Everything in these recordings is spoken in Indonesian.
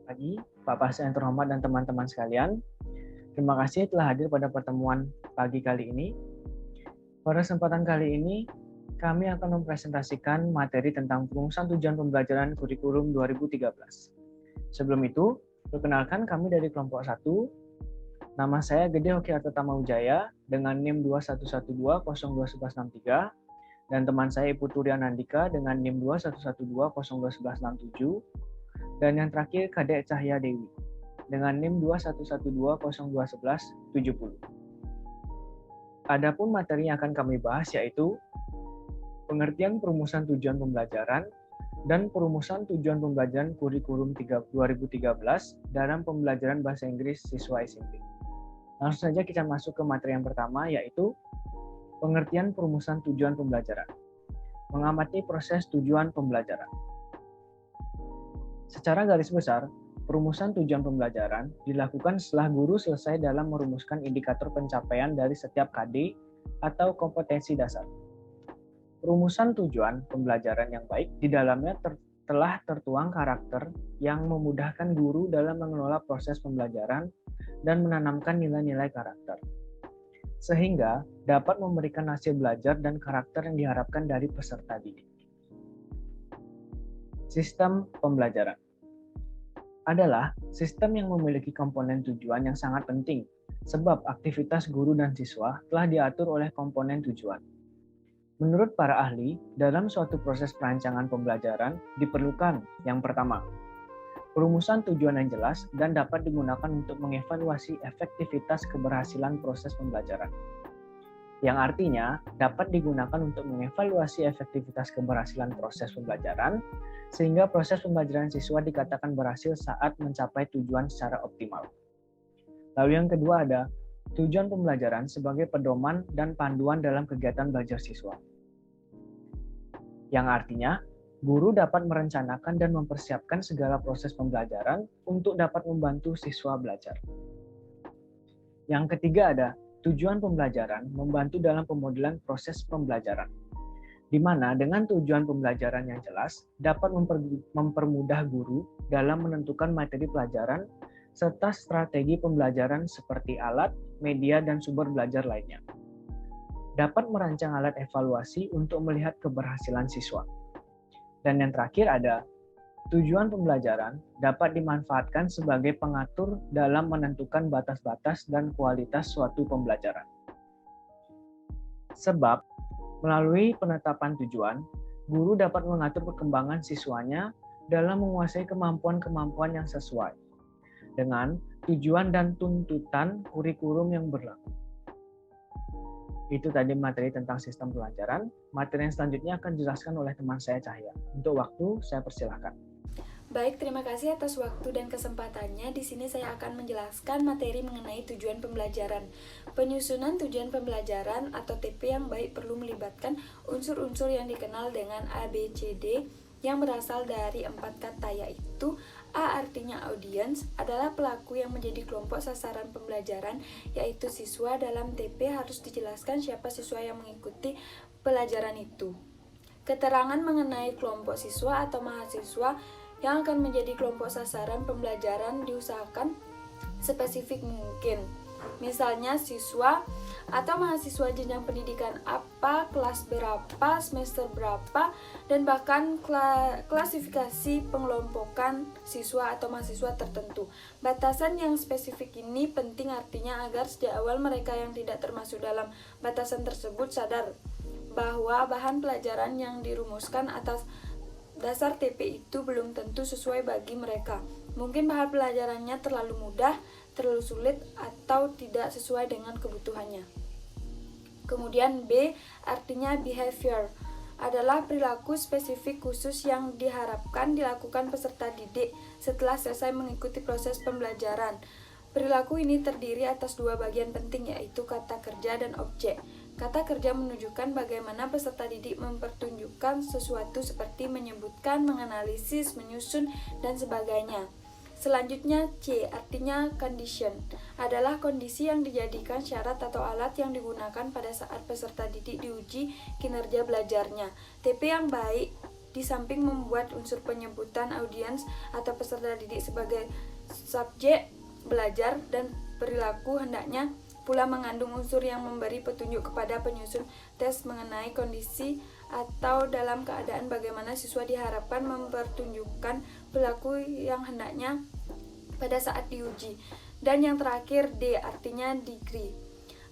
Pagi, Pak Pasca yang terhormat dan teman-teman sekalian. Terima kasih telah hadir pada pertemuan pagi kali ini. Pada kesempatan kali ini, kami akan mempresentasikan materi tentang perumusan tujuan pembelajaran kurikulum 2013. Sebelum itu, perkenalkan kami dari kelompok 1. Nama saya Gede Hoki Artatama Wijaya dengan NIM 2112021163 dan teman saya Ibu Turian Andika dengan NIM 2112021167 dan yang terakhir Kadek Cahya Dewi dengan NIM 2112021170. Adapun materi yang akan kami bahas yaitu pengertian perumusan tujuan pembelajaran dan perumusan tujuan pembelajaran kurikulum 2013 dalam pembelajaran bahasa Inggris siswa SMP. Langsung saja kita masuk ke materi yang pertama yaitu pengertian perumusan tujuan pembelajaran. Mengamati proses tujuan pembelajaran. Secara garis besar, perumusan tujuan pembelajaran dilakukan setelah guru selesai dalam merumuskan indikator pencapaian dari setiap KD atau kompetensi dasar. Perumusan tujuan pembelajaran yang baik di dalamnya telah tertuang karakter yang memudahkan guru dalam mengelola proses pembelajaran dan menanamkan nilai-nilai karakter, sehingga dapat memberikan hasil belajar dan karakter yang diharapkan dari peserta didik. Sistem pembelajaran adalah sistem yang memiliki komponen tujuan yang sangat penting, sebab aktivitas guru dan siswa telah diatur oleh komponen tujuan. Menurut para ahli, dalam suatu proses perancangan pembelajaran diperlukan yang pertama, perumusan tujuan yang jelas dan dapat digunakan untuk mengevaluasi efektivitas keberhasilan proses pembelajaran. Yang artinya dapat digunakan untuk mengevaluasi efektivitas keberhasilan proses pembelajaran sehingga proses pembelajaran siswa dikatakan berhasil saat mencapai tujuan secara optimal. Lalu yang kedua ada tujuan pembelajaran sebagai pedoman dan panduan dalam kegiatan belajar siswa. Yang artinya, guru dapat merencanakan dan mempersiapkan segala proses pembelajaran untuk dapat membantu siswa belajar. Yang ketiga ada tujuan pembelajaran membantu dalam pemodelan proses pembelajaran, di mana dengan tujuan pembelajaran yang jelas dapat mempermudah guru dalam menentukan materi pelajaran serta strategi pembelajaran seperti alat, media, dan sumber belajar lainnya. Dapat merancang alat evaluasi untuk melihat keberhasilan siswa. Dan yang terakhir ada tujuan pembelajaran dapat dimanfaatkan sebagai pengatur dalam menentukan batas-batas dan kualitas suatu pembelajaran. Sebab melalui penetapan tujuan, guru dapat mengatur perkembangan siswanya dalam menguasai kemampuan-kemampuan yang sesuai dengan tujuan dan tuntutan kurikulum yang berlaku. Itu tadi materi tentang sistem pelajaran. Materi yang selanjutnya akan dijelaskan oleh teman saya Cahya. Untuk waktu, saya persilahkan. Baik, terima kasih atas waktu dan kesempatannya. Di sini saya akan menjelaskan materi mengenai tujuan pembelajaran. Penyusunan tujuan pembelajaran atau TP yang baik perlu melibatkan unsur-unsur yang dikenal dengan ABCD yang berasal dari 4 kata, yaitu A artinya audience, adalah pelaku yang menjadi kelompok sasaran pembelajaran, yaitu siswa. Dalam TP harus dijelaskan siapa siswa yang mengikuti pelajaran itu. Keterangan mengenai kelompok siswa atau mahasiswa yang akan menjadi kelompok sasaran pembelajaran diusahakan spesifik mungkin. Misalnya siswa atau mahasiswa jenjang pendidikan apa, kelas berapa, semester berapa, dan bahkan klasifikasi pengelompokan siswa atau mahasiswa tertentu. Batasan yang spesifik ini penting artinya agar sejak awal mereka yang tidak termasuk dalam batasan tersebut sadar bahwa bahan pelajaran yang dirumuskan atas dasar TP itu belum tentu sesuai bagi mereka. Mungkin bahan pelajarannya terlalu mudah, terlalu sulit, atau tidak sesuai dengan kebutuhannya. Kemudian B artinya behavior, adalah perilaku spesifik khusus yang diharapkan dilakukan peserta didik setelah selesai mengikuti proses pembelajaran. Perilaku ini terdiri atas 2 bagian penting, yaitu kata kerja dan objek. Kata kerja menunjukkan bagaimana peserta didik mempertunjukkan sesuatu seperti menyebutkan, menganalisis, menyusun, dan sebagainya. Selanjutnya C artinya condition, adalah kondisi yang dijadikan syarat atau alat yang digunakan pada saat peserta didik diuji kinerja belajarnya. TP yang baik Di samping membuat unsur penyebutan audiens atau peserta didik sebagai subjek belajar dan perilaku hendaknya pula mengandung unsur yang memberi petunjuk kepada penyusun tes mengenai kondisi atau dalam keadaan bagaimana siswa diharapkan mempertunjukkan perilaku yang hendaknya pada saat diuji. Dan yang terakhir D, artinya degree,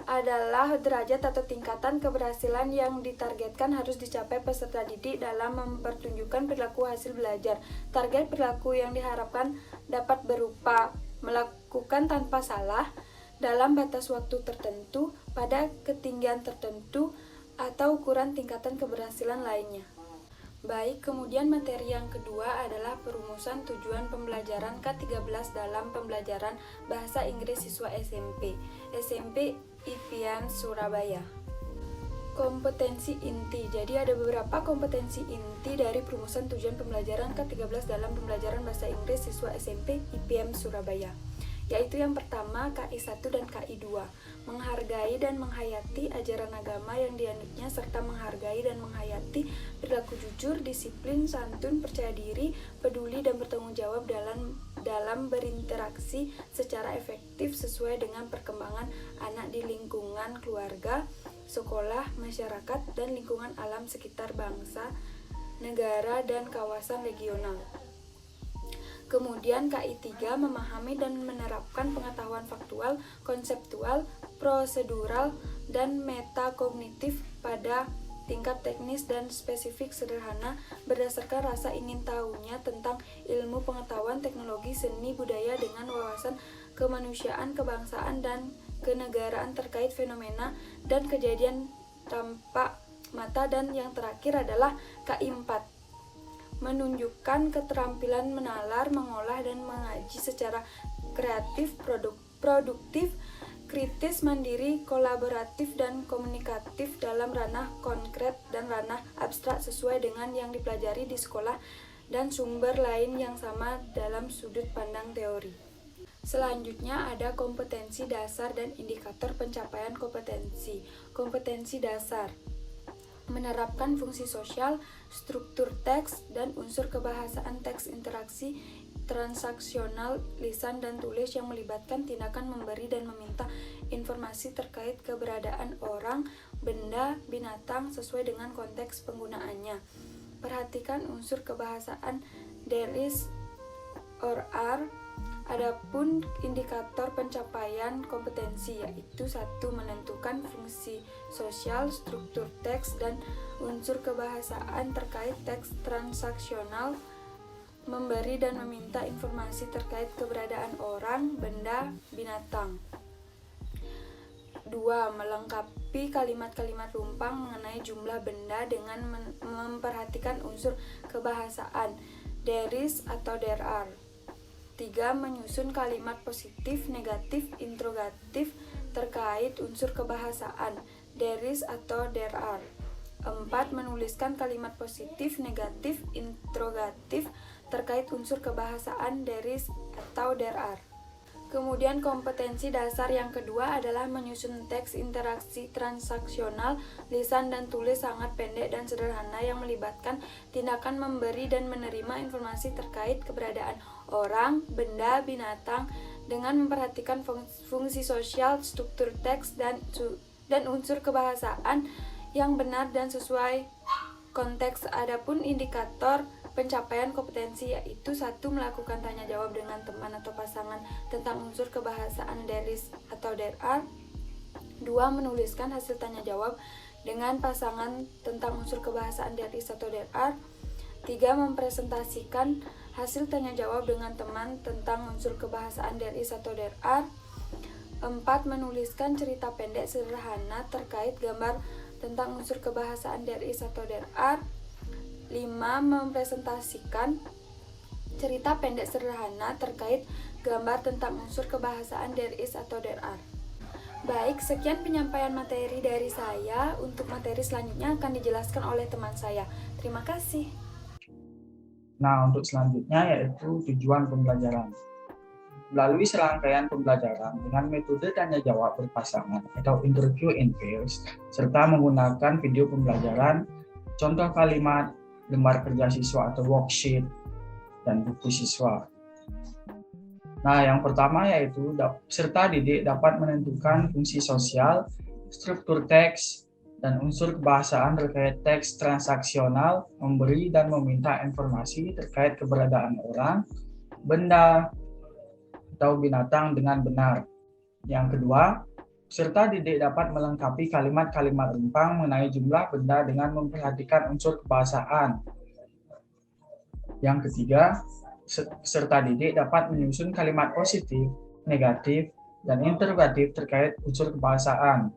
adalah derajat atau tingkatan keberhasilan yang ditargetkan harus dicapai peserta didik dalam mempertunjukkan perilaku hasil belajar. Target perilaku yang diharapkan dapat berupa melakukan tanpa salah, dalam batas waktu tertentu, pada ketinggian tertentu, atau ukuran tingkatan keberhasilan lainnya. Baik, kemudian materi yang kedua adalah perumusan tujuan pembelajaran K13 dalam pembelajaran Bahasa Inggris siswa SMP IPM Surabaya. Kompetensi inti. Jadi ada beberapa kompetensi inti dari perumusan tujuan pembelajaran K13 dalam pembelajaran Bahasa Inggris siswa SMP IPM Surabaya, yaitu yang pertama KI1 dan KI2, menghargai dan menghayati ajaran agama yang dianutnya serta menghargai dan menghayati perilaku jujur, disiplin, santun, percaya diri, peduli dan bertanggung jawab dalam berinteraksi secara efektif sesuai dengan perkembangan anak di lingkungan keluarga, sekolah, masyarakat, dan lingkungan alam sekitar bangsa, negara, dan kawasan regional. Kemudian KI3 memahami dan menerapkan pengetahuan faktual, konseptual, prosedural, dan metakognitif pada tingkat teknis dan spesifik sederhana berdasarkan rasa ingin tahunya tentang ilmu pengetahuan, teknologi, seni, budaya dengan wawasan kemanusiaan, kebangsaan, dan kenegaraan terkait fenomena dan kejadian tampak mata. Dan yang terakhir adalah KI4, menunjukkan keterampilan menalar, mengolah, dan mengaji secara kreatif, produktif, kritis, mandiri, kolaboratif, dan komunikatif dalam ranah konkret dan ranah abstrak sesuai dengan yang dipelajari di sekolah dan sumber lain yang sama dalam sudut pandang teori. Selanjutnya ada kompetensi dasar dan indikator pencapaian kompetensi. Kompetensi dasar menerapkan fungsi sosial, struktur teks, dan unsur kebahasaan teks interaksi transaksional lisan dan tulis yang melibatkan tindakan memberi dan meminta informasi terkait keberadaan orang, benda, binatang sesuai dengan konteks penggunaannya. Perhatikan unsur kebahasaan there is or are. Adapun indikator pencapaian kompetensi yaitu 1. Menentukan fungsi sosial, struktur teks, dan unsur kebahasaan terkait teks transaksional, memberi dan meminta informasi terkait keberadaan orang, benda, binatang. 2. Melengkapi kalimat-kalimat rumpang mengenai jumlah benda dengan memperhatikan unsur kebahasaan there is atau there are. 3. Menyusun kalimat positif, negatif, interrogatif terkait unsur kebahasaan there is atau there are. 4. Menuliskan kalimat positif, negatif, interrogatif terkait unsur kebahasaan there is atau there are. Kemudian kompetensi dasar yang kedua adalah menyusun teks interaksi transaksional lisan dan tulis sangat pendek dan sederhana yang melibatkan tindakan memberi dan menerima informasi terkait keberadaan orang, benda, binatang dengan memperhatikan fungsi sosial, struktur teks, dan unsur kebahasaan yang benar dan sesuai konteks. Adapun indikator pencapaian kompetensi yaitu 1. Melakukan tanya jawab dengan teman atau pasangan tentang unsur kebahasaan there is atau there are. 2. Menuliskan hasil tanya jawab dengan pasangan tentang unsur kebahasaan there is atau there are. 3. Mempresentasikan hasil tanya jawab dengan teman tentang unsur kebahasaan there is atau there are. 4. Menuliskan cerita pendek sederhana terkait gambar tentang unsur kebahasaan there is atau there are. 5. Mempresentasikan cerita pendek sederhana terkait gambar tentang unsur kebahasaan there is atau there are. Baik, sekian penyampaian materi dari saya. Untuk materi selanjutnya akan dijelaskan oleh teman saya. Terima kasih. Nah, untuk selanjutnya yaitu tujuan pembelajaran. Melalui serangkaian pembelajaran dengan metode tanya jawab berpasangan atau interview in pairs serta menggunakan video pembelajaran, contoh kalimat, lembar kerja siswa atau worksheet, dan buku siswa. Nah, yang pertama yaitu peserta didik dapat menentukan fungsi sosial, struktur teks, dan unsur kebahasaan terkait teks transaksional, memberi dan meminta informasi terkait keberadaan orang, benda, atau binatang dengan benar. Yang kedua, peserta didik dapat melengkapi kalimat-kalimat rempang mengenai jumlah benda dengan memperhatikan unsur kebahasaan. Yang ketiga, peserta didik dapat menyusun kalimat positif, negatif, dan interrogatif terkait unsur kebahasaan.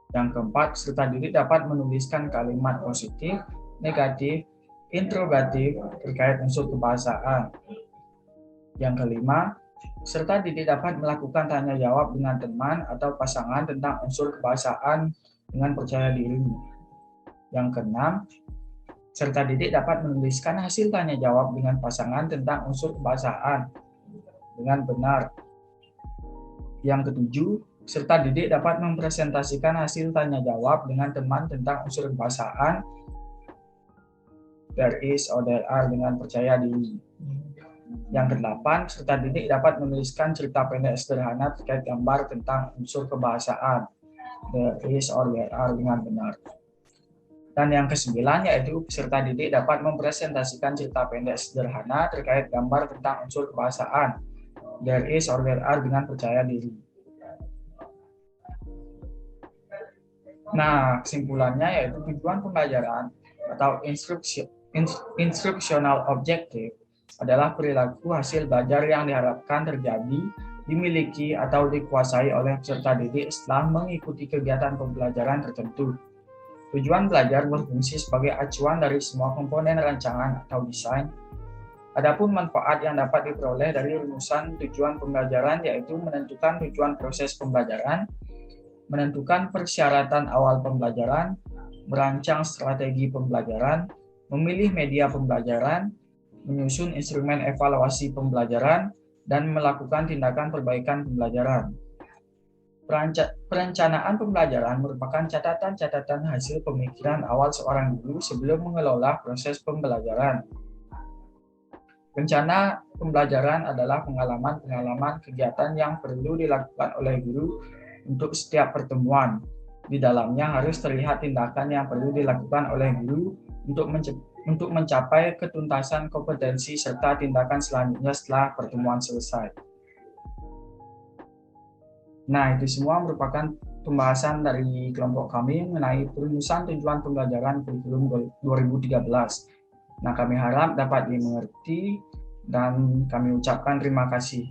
Yang keempat, peserta didik dapat menuliskan kalimat positif, negatif, interrogatif terkait unsur kebahasaan. Yang kelima, peserta didik dapat melakukan tanya jawab dengan teman atau pasangan tentang unsur kebahasaan dengan percaya diri. Yang keenam, peserta didik dapat menuliskan hasil tanya jawab dengan pasangan tentang unsur kebahasaan dengan benar. Yang ketujuh, peserta didik dapat mempresentasikan hasil tanya jawab dengan teman tentang unsur kebahasaan there is or there are dengan percaya diri. Yang kedelapan, peserta didik dapat menuliskan cerita pendek sederhana terkait gambar tentang unsur kebahasaan there is or there are dengan benar. Dan yang kesembilan yaitu peserta didik dapat mempresentasikan cerita pendek sederhana terkait gambar tentang unsur kebahasaan there is or there are dengan percaya diri. Nah, kesimpulannya yaitu tujuan pembelajaran atau instructional objective adalah perilaku hasil belajar yang diharapkan terjadi, dimiliki, atau dikuasai oleh peserta didik setelah mengikuti kegiatan pembelajaran tertentu. Tujuan belajar berfungsi sebagai acuan dari semua komponen rancangan atau desain. Adapun manfaat yang dapat diperoleh dari rumusan tujuan pembelajaran yaitu menentukan tujuan proses pembelajaran, menentukan persyaratan awal pembelajaran, merancang strategi pembelajaran, memilih media pembelajaran, menyusun instrumen evaluasi pembelajaran, dan melakukan tindakan perbaikan pembelajaran. Perencanaan pembelajaran merupakan catatan-catatan hasil pemikiran awal seorang guru sebelum mengelola proses pembelajaran. Rencana pembelajaran adalah pengalaman-pengalaman kegiatan yang perlu dilakukan oleh guru untuk setiap pertemuan. Di dalamnya harus terlihat tindakan yang perlu dilakukan oleh guru untuk mencapai ketuntasan kompetensi serta tindakan selanjutnya setelah pertemuan selesai. Nah, itu semua merupakan pembahasan dari kelompok kami mengenai perumusan tujuan pembelajaran kurikulum 2013. Nah, kami harap dapat dimengerti dan kami ucapkan terima kasih.